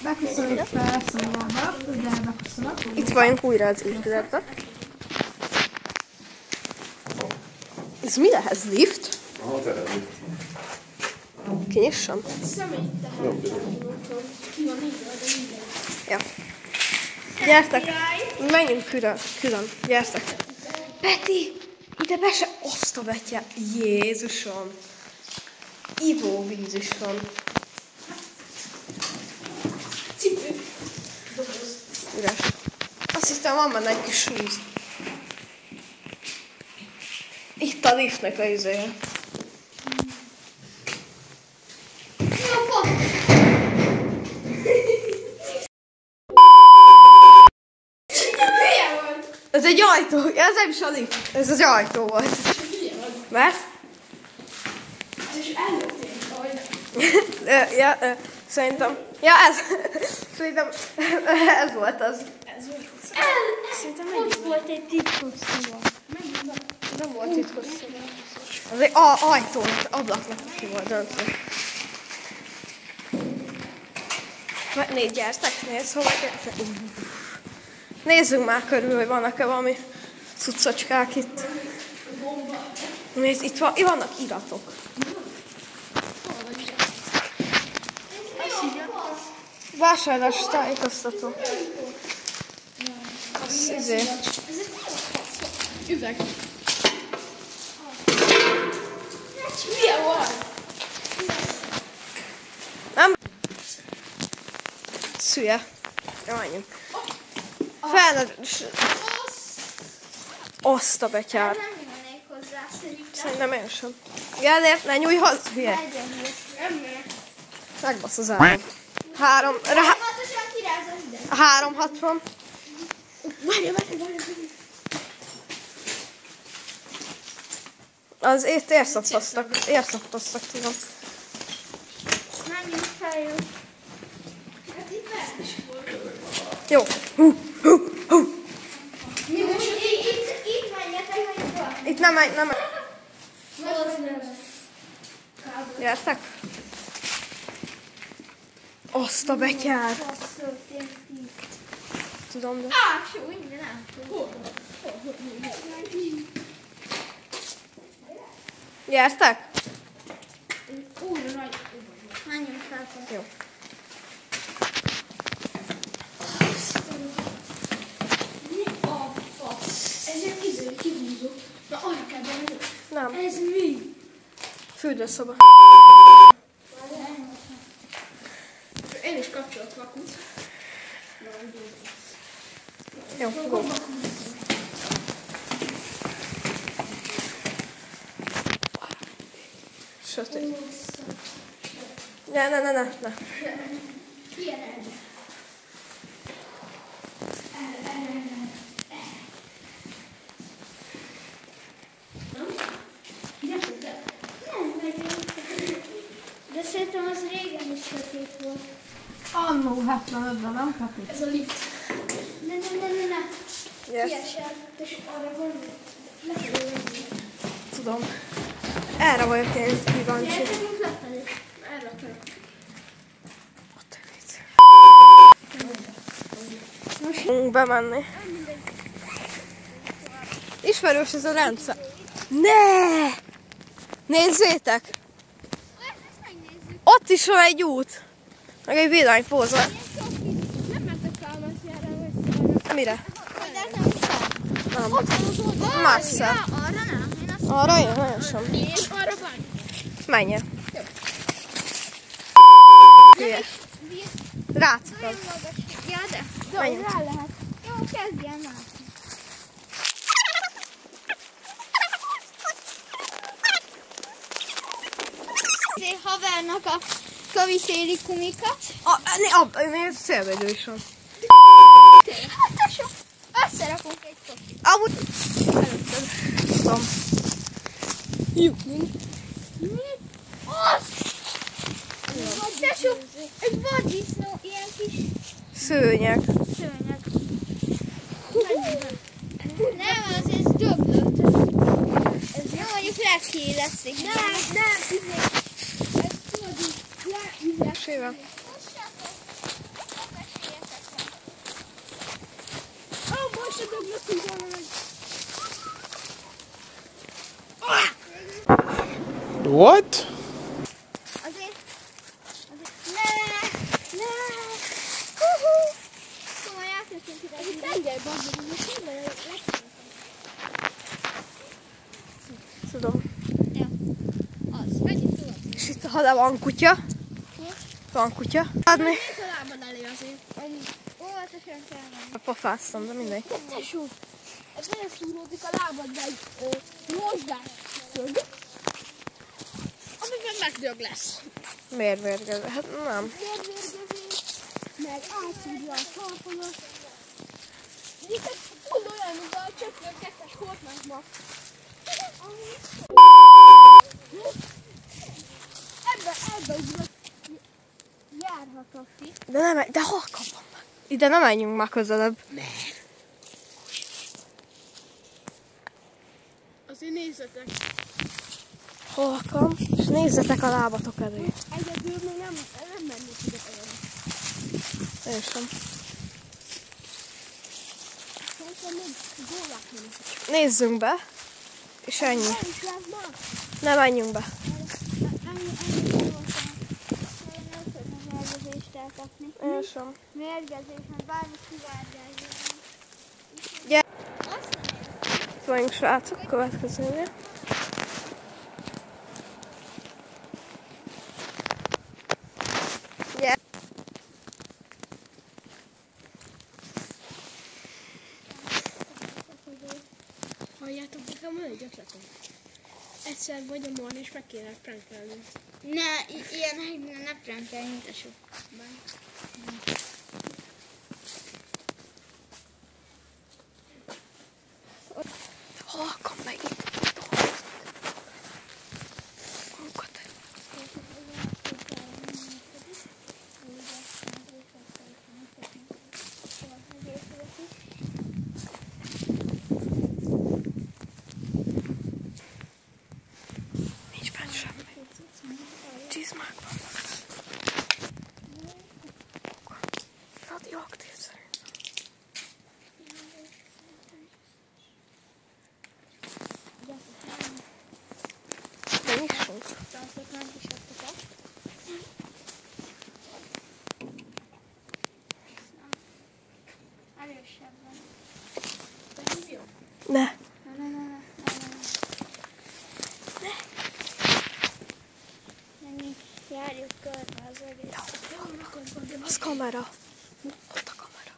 Beköszönjük felszólalva, de beköszönök. Itt vagyunk újra az épületben. Ez mi lehet? Ez lift? Aha, tényleg lift. Kinyissam? Ja. Gyertek! Menjünk külön. Gyertek! Peti! Ide be se... Azt a betyár! Jézusom! Ivóvíz is van. Cipő. Üres. Azt hiszem, van benne egy kis súz. Itt a liftnek a izéje. Ez egy ajtó, ez nem is a lift, ez az ajtó volt. Mert? Szerintem, szerintem ez volt az. Szerintem ott volt egy titkos szoba. Nem volt titkos szoba. Az egy ajtó, ablaknak ki volt döntve. Gyertek, nézd, hova gyertek. Nézzünk már körül, hogy vannak-e valami cuccocskák itt. Nézd, itt vannak iratok. Vásárlás tájékoztató. Az izé. Üveg. Milyen van? Nem? Szülye. Ja, menjünk. Azt a betyár. Nem mennék hozzá, szerintem. Szerintem én sem. Gellért, ne nyújj hozzá, hülye. Megbasz az áram. 360-osan kirázol ide. 360. Várj. Az érszaftoztak, tudom. Menjünk feljön. Hát itt be is volt. Jó. Mi most itt menjetek, hogy van. Itt nem megy. Gyertek? Azt a betyár. Tudom, de... Súly, de nem. Gyertek? Menjünk fel. Jó. Mi a fasz? Ez egy izé, kihúzó. Na arra kell benne. Nem. Ez mi? Fürdőszoba. Én is kapcsolat vakut. Jó, go. Sötét. Ne. De szerintem az régen is sötét volt. Annó 75-ben nem kapjuk. Ez a lift. Ne. Yes. Kiesel, és arra van. Lefelé menni. Tudom. Erre vagyok én kíváncsi. Gyertekünk lefelé. Erre akarok. Ott a vicc. Fogunk bemenni. Ismerős ez a rendszer. Ne! Nézzétek! Ott is van egy út. Meg egy villanypózol. Nem mentek Kálmásjára, vagy Mire? Nem. ott van az oldal. Messze. Arra nem. Én azt Arra én nagyon sem. és arra van. Menjen. Hülye. Rácikad. Nagyon magas. Ja, de. Menjünk. Rá lehet. Jó, kezdjen már. Havernak a kavitéli kumikat. Még szélvédő is van. Hát tesó, összerakunk egy kocsit. Amúgy... Tudom. Jó. Mi? Az! Tesó, egy vaddisznó, ilyen kis Szőnyeg. szőnyeg. Nem, az ez döglött. Ez jó, mondjuk lehet kiélesztik. Nem, ez tudod így, egyesével. Most a döglöttünk volna meg. What? Azért. Ne! Hú-hú! Szóval elkezdtünk ide. Ez egy tenger, bazdmeg, ez egy tenger. Tudom. Ja. Az. Menjünk tovább. És itt ha van kutya. Van kutya. Adni. Nézd a lábad elé azért. Óvatosan kell menni. Pofáztam, de mindegy. Tesó, ez beleszúródik a lábadba egy rozsdás szög, amiben megdög lesz. Miért vérgező? Hát nem. Vérvérgezés, meg átszúrja a talpamat. Itt egy full olyan, mint a Csöpnök 2-es Fortnite-ban. Ebbe úgy járhat a fi. De hol kapom meg? Ide nem menjünk már közelebb. Azért nézzetek. Halkam, és nézzetek a lábatok elé. Egyedül még nem mennék ide olyan. Én sem. Szerintem még gólák mennek. Nézzünk be, és ennyi. Nem is lehet már. Ne menjünk be. Én sem. Mérgezés, mert bármit kivárgálja. Vagyunk srácok, következőnél. Halljátok, nekem van egy ötletem. Egyszer vagy a Marni, és meg kéne prankelni. Ne, ilyen ne prankelj, mint a sok. Halkam meg itt. Munkat. Nincs benne semmi. Csizmák vannak. Radioaktív szerintem. De nyissunk. Erősebben. Ne. Járjuk körbe az egész. Az kamera. Ott a kamera.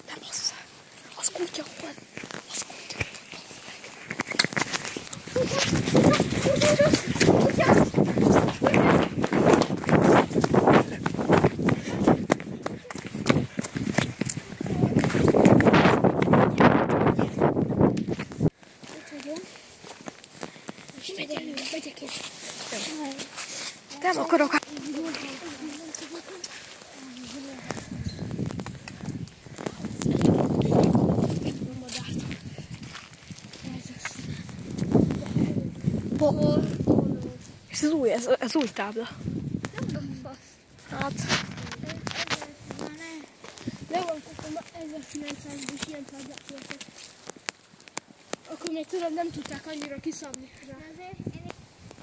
Nem hozzá. Az kutya van. Az kutya. Megyek én. Nem akarok. És ez új tábla. Hát, De volt, akkor 1900-ban is ilyen táblák voltak. Akkor még tudod, nem tudták annyira kiszabni rá.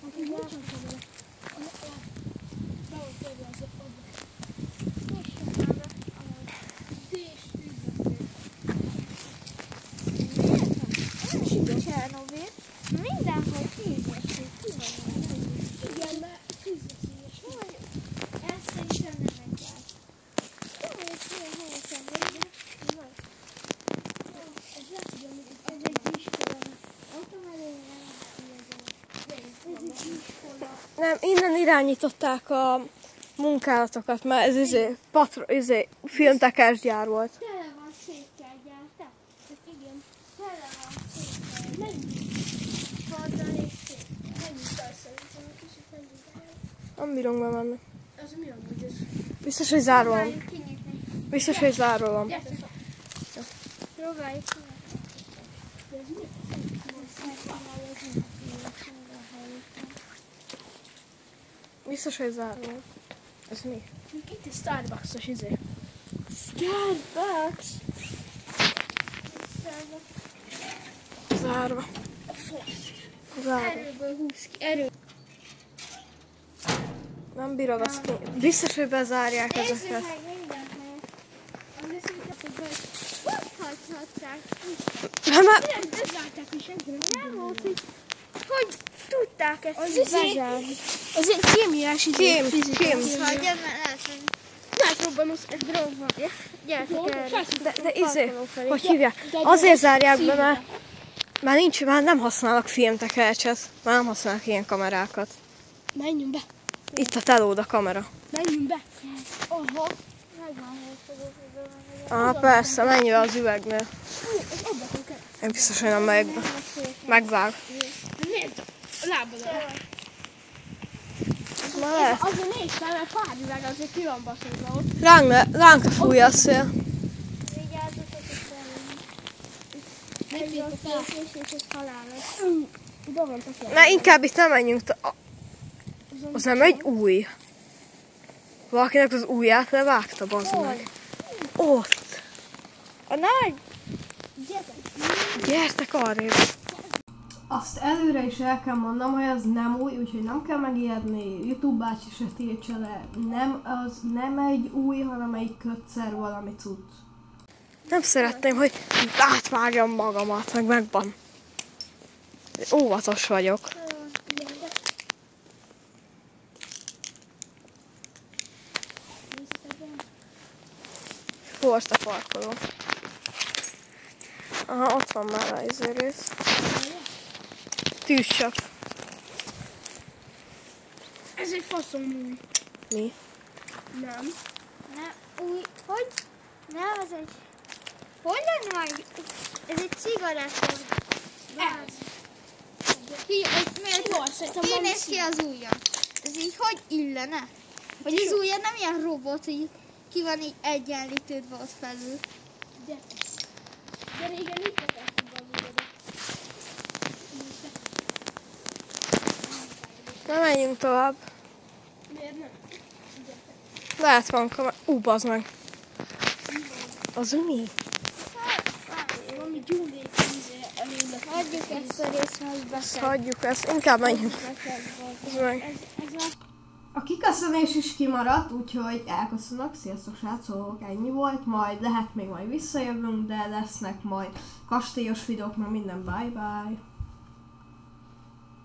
Akkor nincs a kamera. Be volt törve az oda. Csernobyl. Mindenhol tűzveszély. Igen, mert tűzveszélyes. Ezt szerintem nem megy el. Olyan helyesen vagy, de Ez lehet, hogy ez egy iskola. automata Nem, innen irányították a munkálatokat, mert ez filmtekergyár volt. Tele van székkelgyár, te? Igen. Tele van székkelgyár. Menjünk. Fordal és székkel. Menjünk el szerintem, egy kicsit menjünk el. Nem bírunk bemenni. Az mi amúgy ez? Biztos, hogy zárva van. Próbáljuk kinyitni. Biztos, hogy zárva van. Gyertek! Próbáljuk kinyitni. De ez mi? Biztos, hogy zárva van. Ez mi? Itt egy Starbucks-os izé. Starbucks. Zárva. Zárva. Erőből húz ki. Erő. Nem bírod azt ki. Biztos, hogy bezárják Nézzük ezeket. meg minden helyet. Azért szerintem, hogy hagyhatják. Nem, Nem, bezárták, hogy senki Nem volt, hogy tudták ezt Az így izé- bezárni. Az egy kémiás izé. Kém, fizika. kém. Hagyjad, mert lehet, hogy Megpróbálom azt. ez drog van. Gyertek erre. De izé, hogy hívják? Azért zárják be, mert már nem használnak filmtekercset. Már nem használnak ilyen kamerákat. Menjünk be. Itt a telód a kamera. Menjünk be. Oho. Megvan, hogy fogok. Persze, menj be az üvegnél. Az ablakon kell. Én biztos, hogy nem megyek be. Megvág. Nézd, a lábad alá. Na lehet. Azért nézd fel, mert pár üveg azért ki van baszódva ott. Ránk fújja a szél. Vigyázzatok, hogy Menjünk a fel. féltés és ez halálos. Oda van a Ne, inkább itt nem menjünk. Az nem egy új. Valakinek az ujját levágta, bazd meg. Ott. A nagy. Gyertek arrébb. Azt előre is el kell mondanom, hogy az nem új, úgyhogy nem kell megijedni. YouTube bácsi se tiltsa le. Az nem egy új, hanem egy kötszer valami cucc. Nem szeretném, hogy átvágjam magamat, meg megban. Óvatos vagyok. Forst a parkoló. Aha, ott van már a izérész. Tűzcsap. Ez egy faszom új. Mi? Nem. Nem, új. Hogy? Nem, ez egy... Hogy lenne majd? Ez egy cigarettor. Ez. Ki néz ki az ujja? Ez így hogy illene? Vagy az ujja nem ilyen robot, hogy ki van így egyenlítődve ott felül. De régen itt vetettük az ujjadat. Na, menjünk tovább. Miért nem? Lehet van kamera. Bazd meg. Az mi? Valami gyúlék íze előle. Hagyjuk ezt a részt, hogy beszél. Hagyjuk ezt. Inkább menjünk. Bazd meg. A kiköszönés is kimaradt, úgyhogy elköszönök. Sziasztok srácok, ennyi volt. Majd lehet még visszajövünk, de lesznek majd kastélyos videók, mert minden bye bye.